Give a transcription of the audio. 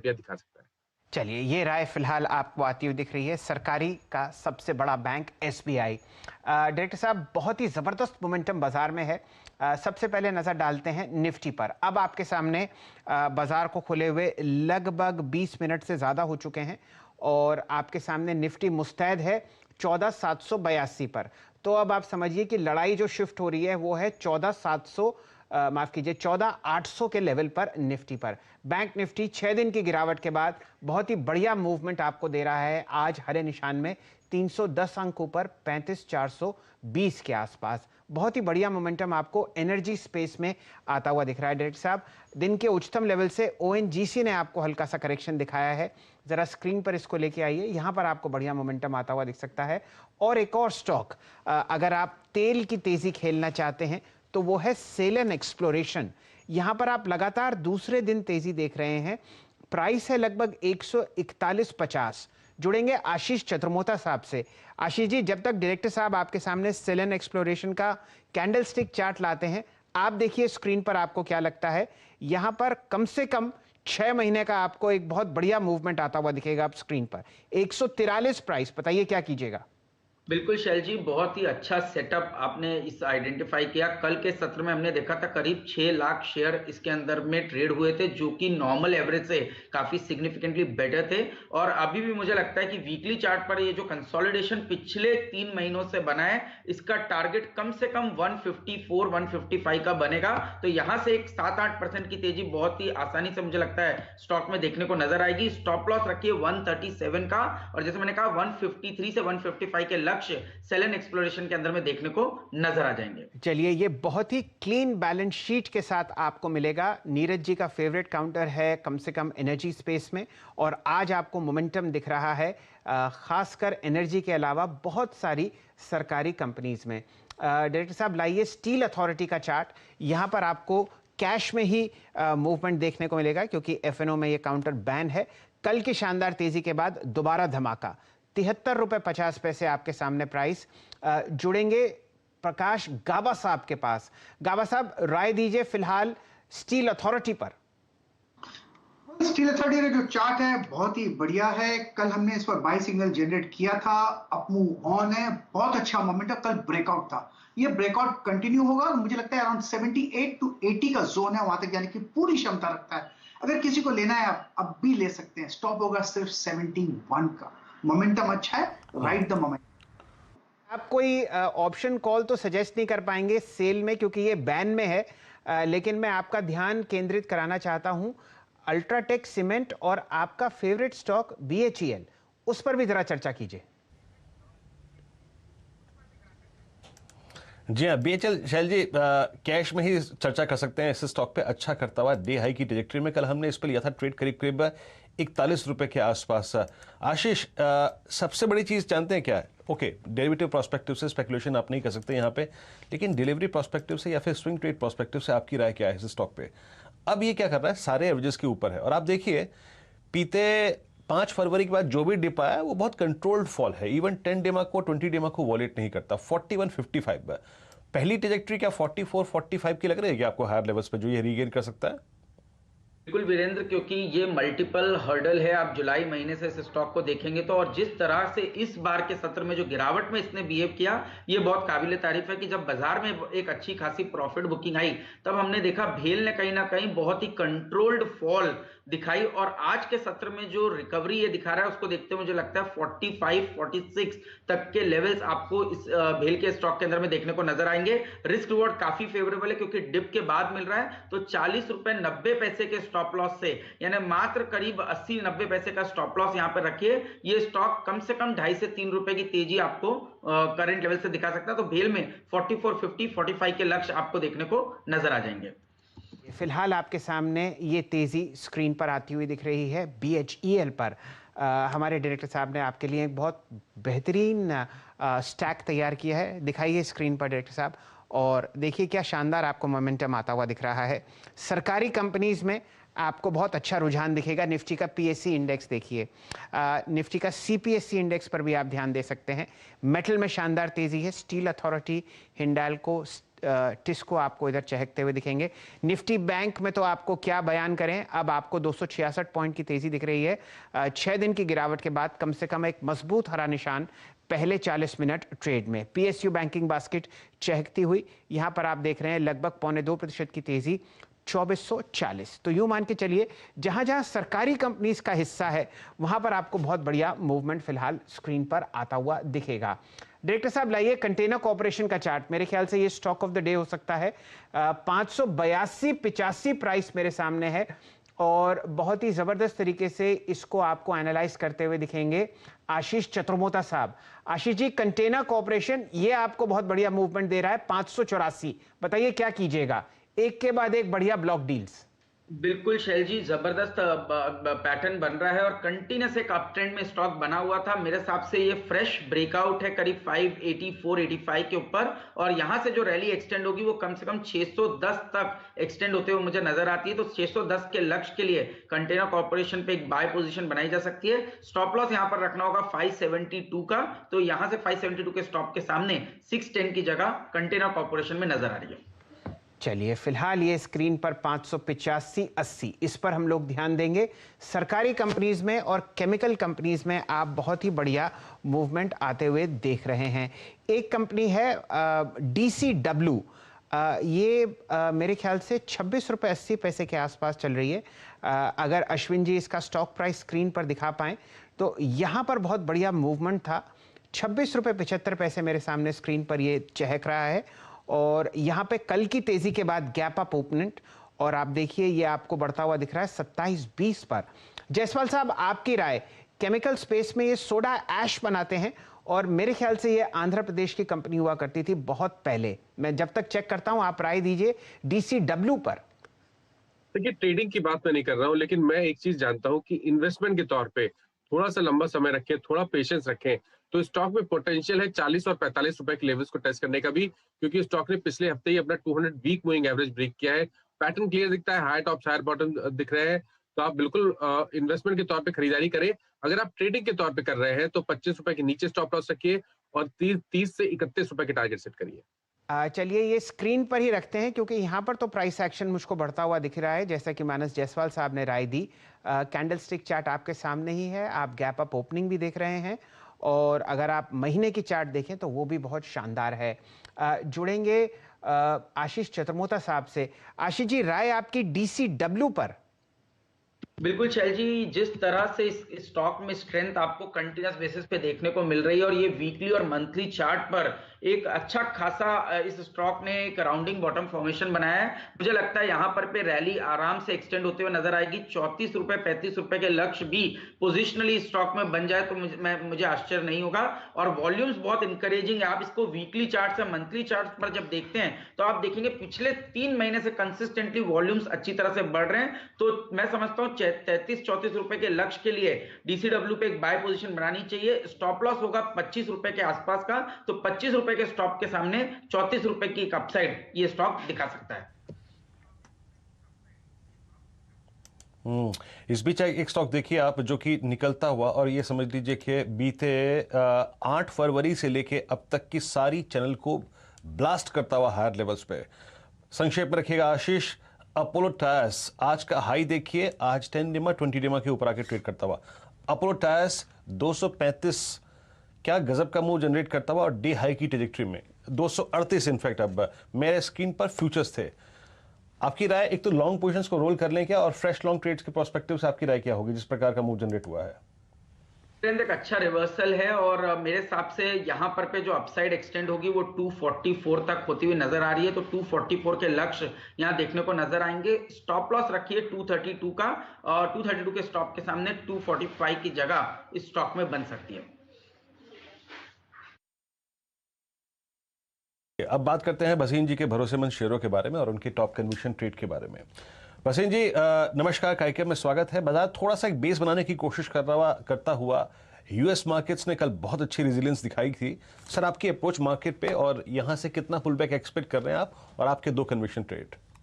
रुपया दिखा सकता है। चलिए, ये राय फिलहाल आपको आती हुई दिख रही है सरकारी का सबसे बड़ा बैंक एसबीआई। डायरेक्टर साहब, बहुत ही ज़बरदस्त मोमेंटम बाजार में है। सबसे पहले नज़र डालते हैं निफ्टी पर। अब आपके सामने बाजार को खुले हुए लगभग 20 मिनट से ज़्यादा हो चुके हैं और आपके सामने निफ्टी मुस्तैद है 14,782 पर। तो अब आप समझिए कि लड़ाई जो शिफ्ट हो रही है वो है 14,700, माफ कीजिए 14,800 के लेवल पर निफ्टी पर। बैंक निफ्टी 6 दिन की गिरावट के बाद बहुत ही बढ़िया मूवमेंट आपको दे रहा है। आज हरे निशान में 310 अंक ऊपर 35,420 के आसपास बहुत ही बढ़िया मोमेंटम आपको एनर्जी स्पेस में आता हुआ दिख रहा है। डायरेक्टर साहब, दिन के उच्चतम लेवल से ओएनजीसी ने आपको हल्का सा करेक्शन दिखाया है। जरा स्क्रीन पर इसको लेके आइए, यहां पर आपको बढ़िया मोमेंटम आता हुआ दिख सकता है। और एक और स्टॉक, अगर आप तेल की तेजी खेलना चाहते हैं तो वो है सेलन एक्सप्लोरेशन। यहां पर आप लगातार दूसरे दिन तेजी देख रहे हैं। प्राइस है लगभग 141.50। जुड़ेंगे आशीष चतुर्मोता साहब से। आशीष जी, जब तक डायरेक्टर साहब आपके सामने सेलन एक्सप्लोरेशन का कैंडलस्टिक चार्ट लाते हैं, आप देखिए स्क्रीन पर आपको क्या लगता है। यहां पर कम से कम 6 महीने का आपको एक बहुत बढ़िया मूवमेंट आता हुआ दिखेगा। आप स्क्रीन पर 143 प्राइस, बताइए क्या कीजिएगा। बिल्कुल शैल जी, बहुत ही अच्छा सेटअप आपने इस आइडेंटिफाई किया। कल के सत्र में हमने देखा था करीब 6 लाख शेयर इसके अंदर में ट्रेड हुए थे, जो कि नॉर्मल एवरेज से काफी सिग्निफिकेंटली बेटर थे। और अभी भी मुझे लगता है कि वीकली चार्ट पर ये जो कंसोलिडेशन पिछले 3 महीनों से बना है, इसका टारगेट कम से कम 154 155 का बनेगा। तो यहां से एक 7-8% की तेजी बहुत ही आसानी से मुझे लगता है स्टॉक में देखने को नजर आएगी। स्टॉप लॉस रखिए 137 का, और जैसे मैंने कहा 153 से 155 के लक्ष्य सेलन एक्सप्लोरेशन के अंदर में देखने को नजर आ जाएंगे। चलिए, ये बहुत ही क्लीन बैलेंस शीट के साथ आपको मिलेगा। नीरज जी का फेवरेट काउंटर है कम से कम एनर्जी स्पेस में, और आज आपको मोमेंटम दिख रहा है खासकर एनर्जी के अलावा बहुत सारी सरकारी कंपनीज में। डायरेक्टर साहब, लाइए स्टील अथॉरिटी का चार्ट। यहाँ पर आपको कैश में ही मूवमेंट देखने को मिलेगा क्योंकि एफएनओ में ये काउंटर बैन है। कल की शानदार तेजी के बाद दोबारा धमाका, 73.50 रुपए आपके सामने प्राइस। जुड़ेंगे प्रकाश गाबा साहब के पास। गाबा साहब, राय दीजिए फिलहाल स्टील अथॉरिटी पर। स्टील अथॉरिटी का जो चार्ट है बहुत ही बढ़िया है। कल हमने इस पर बाय सिग्नल जनरेट किया था, अप मूव ऑन है, बहुत अच्छा मोमेंटम। कल ब्रेकआउट था, ये ब्रेकआउट कंटिन्यू होगा और मुझे लगता है अराउंड 78 to 80 का जोन है, वहां तक जाने की पूरी क्षमता रखता है। अगर किसी को लेना है आप अब भी ले सकते हैं। स्टॉप होगा सिर्फ 71 का। मोमेंटम अच्छा है, राइट द मोमेंटम। आप कोई ऑप्शन कॉल तो सजेस्ट नहीं कर पाएंगे सेल में क्योंकि ये बैन में है, लेकिन मैं आपका ध्यान केंद्रित कराना चाहता हूं अल्ट्राटेक सीमेंट और आपका फेवरेट स्टॉक बीएचईएल, उस पर भी जरा चर्चा कीजिए। जी हाँ, बीएचएल शैल जी कैश में ही चर्चा कर सकते हैं। इस स्टॉक पे अच्छा करता हुआ डे हाई की ट्रेजेक्टरी में कल हमने इस पर लिया था ट्रेड करीब करीब 41 रुपए के आसपास। आशीष, सबसे बड़ी चीज जानते हैं क्या है? ओके, डेरिवेटिव प्रोस्पेक्टिव से स्पेकुलेशन आप नहीं कर सकते यहाँ पे, लेकिन डिलीवरी प्रोस्पेक्टिव से या फिर स्विंग ट्रेड प्रोस्पेक्टिव से आपकी राय क्या है इस स्टॉक पे? अब ये क्या कर रहा है, सारे एवरेजेस के ऊपर है। और आप देखिए बीते 5 फरवरी के बाद जो भी डिप आया वो बहुत कंट्रोल्ड फॉल है। इवन 10 डेमा को 20 डेमा को वॉलेट नहीं करता। 41.55 पहली ट्रेजेक्टरी क्या 44-45 की लग रही है कि आपको हायर लेवल्स पे जो ये रीगेन कर सकता है? बिल्कुल वीरेंद्र, क्योंकि ये मल्टीपल हर्डल है। आप जुलाई महीने से इस स्टॉक को देखेंगे तो, और जिस तरह से इस बार के सत्र में जो गिरावट में इसने बिहेव किया, ये बहुत काबिले तारीफ है कि जब बाजार में एक अच्छी खासी प्रॉफिट बुकिंग आई तब हमने देखा भेल ने कहीं ना कहीं बहुत ही कंट्रोल्ड फॉल दिखाई। और आज के सत्र में जो रिकवरी ये दिखा रहा है उसको देखते हुए मुझे लगता है 45-46 तक के लेवल्स आपको इस भेल के स्टॉक के अंदर में देखने को नजर आएंगे। रिस्क रिवॉर्ड काफी फेवरेबल है क्योंकि डिप के बाद मिल रहा है। तो 40 रुपए 90 पैसे के स्टॉप लॉस से, यानी मात्र करीब 80-90 पैसे का स्टॉप लॉस यहां पर रखिए। ये स्टॉक कम से कम 2.5 से 3 रुपए की तेजी आपको करंट लेवल से दिखा सकता है। तो भेल में 44-50-45 के लक्ष्य आपको देखने को नजर आ जाएंगे। फिलहाल आपके सामने ये तेजी स्क्रीन पर आती हुई दिख रही है बीएचईएल पर। हमारे डायरेक्टर साहब ने आपके लिए एक बहुत बेहतरीन स्टैक तैयार किया है, दिखाइए स्क्रीन पर डायरेक्टर साहब। और देखिए क्या शानदार आपको मोमेंटम आता हुआ दिख रहा है। सरकारी कंपनीज में आपको बहुत अच्छा रुझान दिखेगा। निफ्टी का पीएससी इंडेक्स देखिए, निफ्टी का सीपीएससी इंडेक्स पर भी आप ध्यान दे सकते हैं। मेटल में शानदार तेजी है। स्टील अथॉरिटी, हिंडाल्को, टिस्को आपको इधर चहकते हुए दिखेंगे। निफ्टी बैंक में तो आपको क्या बयान करें, अब आपको 266 पॉइंट की तेजी दिख रही है। 6 दिन की गिरावट के बाद कम से कम एक मजबूत हरा निशान पहले 40 मिनट ट्रेड में। पीएसयू बैंकिंग बास्केट चहकती हुई, यहां पर आप देख रहे हैं लगभग 0.25% की तेजी 2440। तो यूं मान के चलिए जहां जहां सरकारी कंपनीज का हिस्सा है वहां पर आपको बहुत बढ़िया मूवमेंट फिलहाल स्क्रीन पर आता हुआ दिखेगा। डायरेक्टर साहब लाइए कंटेनर कॉर्पोरेशन का चार्ट, मेरे ख्याल से ये स्टॉक ऑफ द डे हो सकता है। 582-85 प्राइस मेरे सामने है और बहुत ही जबरदस्त तरीके से इसको आपको एनालाइज करते हुए दिखेंगे आशीष चतुर्मोता साहब। आशीष जी, कंटेनर कॉर्पोरेशन ये आपको बहुत बढ़िया मूवमेंट दे रहा है 584, बताइए क्या कीजिएगा, एक के बाद एक बढ़िया ब्लॉक डील्स। बिल्कुल शैल जी, जबरदस्त पैटर्न बन रहा है और कंटिन्यूस एक अप ट्रेंड में स्टॉक बना हुआ था। मेरे हिसाब से ये फ्रेश ब्रेकआउट है करीब 584-85 के ऊपर और यहां से जो रैली एक्सटेंड होगी वो कम से कम 610 तक एक्सटेंड होते हुए मुझे नजर आती है। तो 610 के लक्ष्य के लिए कंटेनर कॉर्पोरेशन पे एक बाय पोजीशन बनाई जा सकती है। स्टॉप लॉस यहां पर रखना होगा 572 का, तो यहां से 572 के स्टॉप के सामने 610 की जगह कंटेनर कॉर्पोरेशन में नजर आ रही है। चलिए फिलहाल ये स्क्रीन पर 585-80 इस पर हम लोग ध्यान देंगे। सरकारी कंपनीज में और केमिकल कंपनीज में आप बहुत ही बढ़िया मूवमेंट आते हुए देख रहे हैं। एक कंपनी है DCW, ये मेरे ख्याल से 26 रुपये 80 पैसे के आसपास चल रही है। अगर अश्विन जी इसका स्टॉक प्राइस स्क्रीन पर दिखा पाएँ तो यहाँ पर बहुत बढ़िया मूवमेंट था। 26 रुपये 75 पैसे मेरे सामने स्क्रीन पर ये चहक रहा है और यहाँ पे कल की तेजी के बाद गैप अप ओपनेंट और आप देखिए ये आपको बढ़ता हुआ दिख रहा है 27.20 पर। जायसवाल साहब, आपकी राय, केमिकल स्पेस में ये सोडा ऐश बनाते हैं और मेरे ख्याल से ये आंध्र प्रदेश की कंपनी हुआ करती थी बहुत पहले। मैं जब तक चेक करता हूं आप राय दीजिए DCW पर। देखिए, ट्रेडिंग की बात मैं नहीं कर रहा हूं, लेकिन मैं एक चीज जानता हूं कि इन्वेस्टमेंट के तौर पे थोड़ा सा लंबा समय रखें, थोड़ा पेशेंस रखें, तो स्टॉक में पोटेंशियल है 40 और 45 रुपए के लेवल्स को टेस्ट करने का भी, क्योंकि स्टॉक ने पिछले हफ्ते ही अपना 200 वीक मूविंग एवरेज ब्रेक किया है। पैटर्न क्लियर दिखता है, हाई टॉप हायर बॉटम दिख रहे हैं, तो आप बिल्कुल इन्वेस्टमेंट के तौर पे खरीदारी करें। अगर आप ट्रेडिंग के तौर पे कर रहे हैं तो 25 रुपए के नीचे स्टॉप लॉस रखिए और 30 से 31 रुपए के टारगेट सेट करिए। चलिए ये स्क्रीन पर ही रखते हैं क्योंकि यहाँ पर तो प्राइस एक्शन मुझको बढ़ता हुआ दिख रहा है जैसा कि मानस जायसवाल साहब ने राय दी। कैंडल स्टिक चार्ट आपके सामने ही है, आप गैप अप ओपनिंग भी देख रहे हैं और अगर आप महीने की चार्ट देखें तो वो भी बहुत शानदार है। जुड़ेंगे आशीष चतुर्मोता साहब से। आशीष जी, राय आपकी DCW पर। बिल्कुल शैल जी, जिस तरह से इस स्टॉक में स्ट्रेंथ आपको कंटिन्यूस बेसिस पे देखने को मिल रही है और ये वीकली और मंथली चार्ट पर एक अच्छा खासा इस स्टॉक ने एक राउंडिंग बॉटम फॉर्मेशन बनाया है। मुझे लगता है यहाँ पर पे रैली आराम से एक्सटेंड होते हुए नजर आएगी। 34 रुपए 35 रुपए के लक्ष्य भी पोजिशनली स्टॉक में बन जाए तो मुझे आश्चर्य नहीं होगा और वॉल्यूम्स बहुत इंकरेजिंग है। आप इसको वीकली चार्ट से मंथली चार्ट पर जब देखते हैं तो आप देखेंगे पिछले 3 महीने से कंसिस्टेंटली वॉल्यूम्स अच्छी तरह से बढ़ रहे हैं। तो मैं समझता हूँ 33-34 रुपए के लक्ष्य के लिए DCW पे एक बाय पोजीशन बनानी चाहिए। स्टॉप लॉस होगा 25 रुपए के आसपास का, तो 25 रुपए के स्टॉप के सामने 34 रुपए की एक अपसाइड ये स्टॉक दिखा सकता है। इस बीच एक स्टॉक देखिए आप जो कि निकलता हुआ और ये समझ लीजिए कि बीते 8 फरवरी से लेके अब तक की सारी चैनल को ब्लास्ट करता हुआ हायर लेवल्स पे। संक्षेप में रखिएगा आशीष। अपोलो टायर्स आज का हाई देखिए, आज 10 डिमा 20 डिमा के ऊपर आके ट्रेड करता हुआ अपोलो टायर्स 235, क्या गजब का मूव जनरेट करता हुआ और डे हाई की ट्रेजेक्ट्री में 238 इनफैक्ट अब मेरे स्क्रीन पर फ्यूचर्स थे। आपकी राय, एक तो लॉन्ग पोजीशंस को रोल कर लें क्या और फ्रेश लॉन्ग ट्रेड्स के प्रोस्पेक्टिव से आपकी राय क्या होगी जिस प्रकार का मूव जनरेट हुआ है? एक अच्छा रिवर्सल है और मेरे हिसाब से यहाँ पर पे जो अपसाइड एक्सटेंड होगी वो 244 तक होती हुई नजर आ रही है। तो 244 के लक्ष्य यहाँ देखने को नजर आएंगे। स्टॉप लॉस रखिए 232 का और 232 के स्टॉप के सामने 245 की जगह इस स्टॉक में बन सकती है। अब बात करते हैं भसीन जी के भरोसेमंद शेयरों के बारे में और उनके टॉप कन्विक्शन ट्रेड के बारे में। भसीन जी नमस्कार, कार्यक्रम में स्वागत है। बाजार थोड़ा सा एक बेस बनाने की कोशिश करता हुआ यूएस मार्केट्स ने कल बहुत अच्छी रेजिलियंस दिखाई थी। सर, आपकी अप्रोच मार्केट पे और यहां से कितना पुल बैक एक्सपेक्ट कर रहे हैं आप और आपके 2 कन्विक्शन ट्रेड?